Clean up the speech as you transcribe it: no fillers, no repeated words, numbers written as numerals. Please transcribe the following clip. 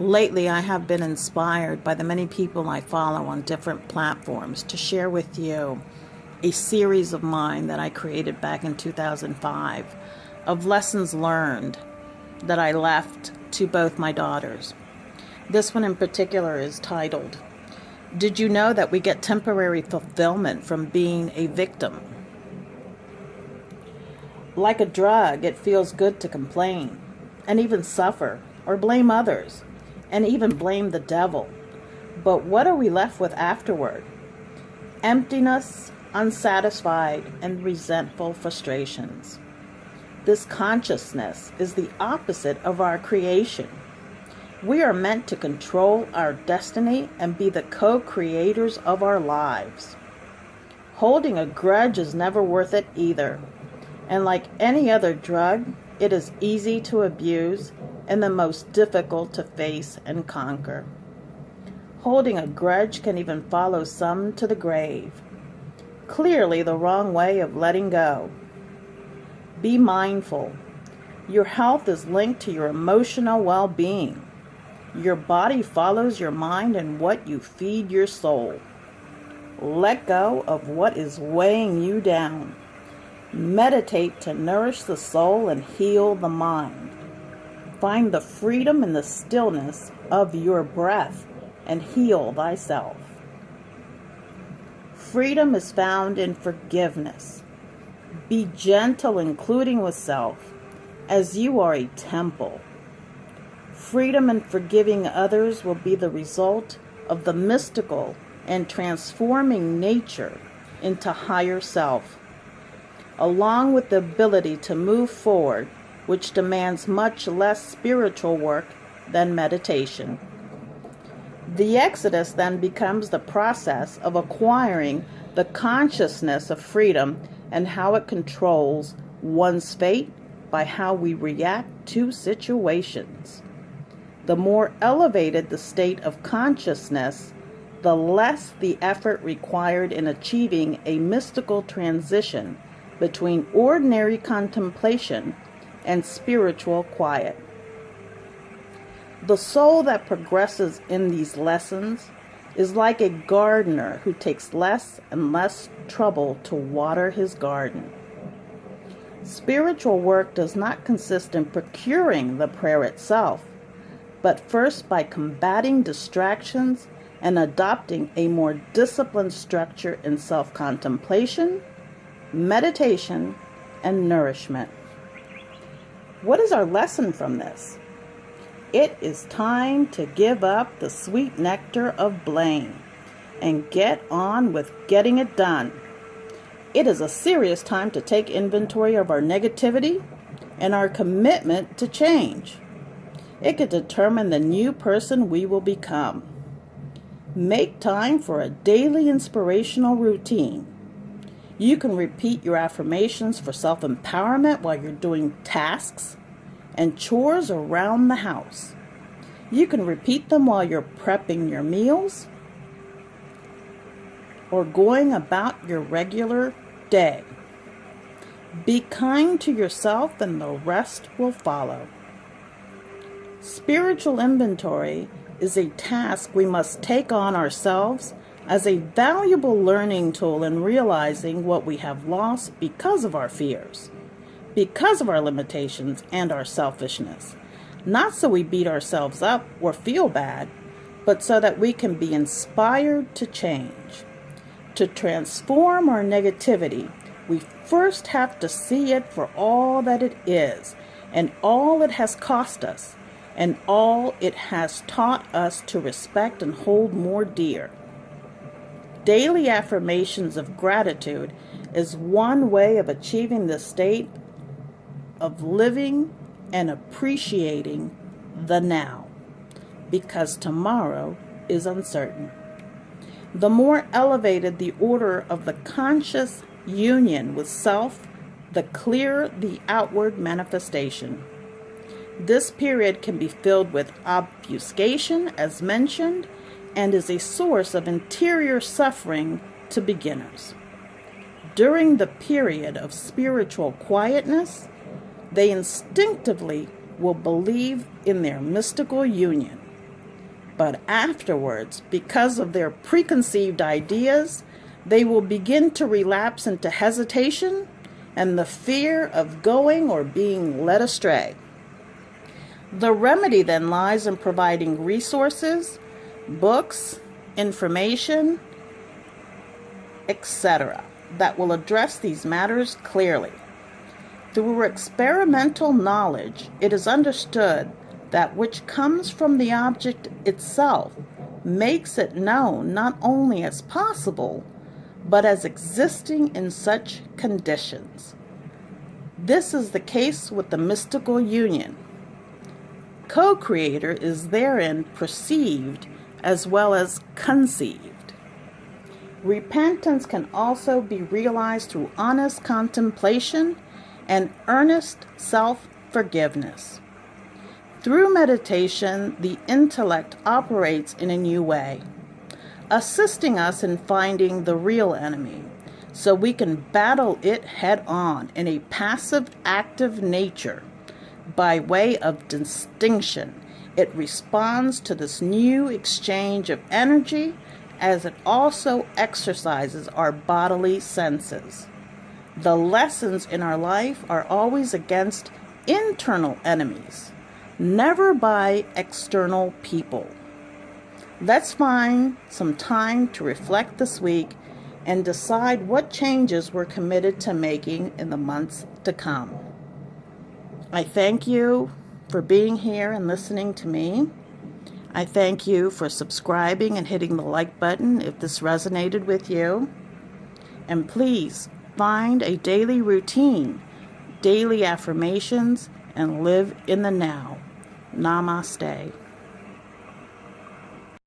Lately, I have been inspired by the many people I follow on different platforms to share with you a series of mine that I created back in 2005 of lessons learned that I left to both my daughters. This one in particular is titled, "Did you know that we get temporary fulfillment from being a victim?" Like a drug, it feels good to complain and even suffer or blame others and even blame the devil. But what are we left with afterward? Emptiness, unsatisfied, and resentful frustrations. This consciousness is the opposite of our creation. We are meant to control our destiny and be the co-creators of our lives. Holding a grudge is never worth it either. And like any other drug, it is easy to abuse and the most difficult to face and conquer. Holding a grudge can even follow some to the grave. Clearly the wrong way of letting go. Be mindful. Your health is linked to your emotional well-being. Your body follows your mind and what you feed your soul. Let go of what is weighing you down. Meditate to nourish the soul and heal the mind. Find the freedom in the stillness of your breath and heal thyself. Freedom is found in forgiveness. Be gentle, including with self, as you are a temple. Freedom in forgiving others will be the result of the mystical and transforming nature into higher self, along with the ability to move forward, which demands much less spiritual work than meditation. The exodus then becomes the process of acquiring the consciousness of freedom and how it controls one's fate by how we react to situations. The more elevated the state of consciousness, the less the effort required in achieving a mystical transition between ordinary contemplation and spiritual quiet. The soul that progresses in these lessons is like a gardener who takes less and less trouble to water his garden. Spiritual work does not consist in procuring the prayer itself, but first by combating distractions and adopting a more disciplined structure in self-contemplation, meditation, and nourishment. What is our lesson from this? It is time to give up the sweet nectar of blame and get on with getting it done. It is a serious time to take inventory of our negativity and our commitment to change. It could determine the new person we will become. Make time for a daily inspirational routine. You can repeat your affirmations for self-empowerment while you're doing tasks and chores around the house. You can repeat them while you're prepping your meals or going about your regular day. Be kind to yourself and the rest will follow. Spiritual inventory is a task we must take on ourselves as a valuable learning tool in realizing what we have lost because of our fears, because of our limitations and our selfishness. Not so we beat ourselves up or feel bad, but so that we can be inspired to change. To transform our negativity, we first have to see it for all that it is, and all it has cost us, and all it has taught us to respect and hold more dear. Daily affirmations of gratitude is one way of achieving the state of living and appreciating the now, because tomorrow is uncertain. The more elevated the order of the conscious union with self, the clearer the outward manifestation. This period can be filled with obfuscation, as mentioned, and is a source of interior suffering to beginners. During the period of spiritual quietness, they instinctively will believe in their mystical union. But afterwards, because of their preconceived ideas, they will begin to relapse into hesitation and the fear of going or being led astray. The remedy then lies in providing resources, books, information, etc., that will address these matters clearly. Through experimental knowledge, it is understood that which comes from the object itself makes it known not only as possible, but as existing in such conditions. This is the case with the mystical union. Co-creator is therein perceived as well as conceived. Repentance can also be realized through honest contemplation and earnest self-forgiveness. Through meditation, the intellect operates in a new way, assisting us in finding the real enemy, so we can battle it head-on in a passive-active nature. By way of distinction, it responds to this new exchange of energy as it also exercises our bodily senses. The lessons in our life are always against internal enemies, never by external people. Let's find some time to reflect this week and decide what changes we're committed to making in the months to come. I thank you for being here and listening to me. I thank you for subscribing and hitting the like button if this resonated with you. And please find a daily routine, daily affirmations, and live in the now. Namaste.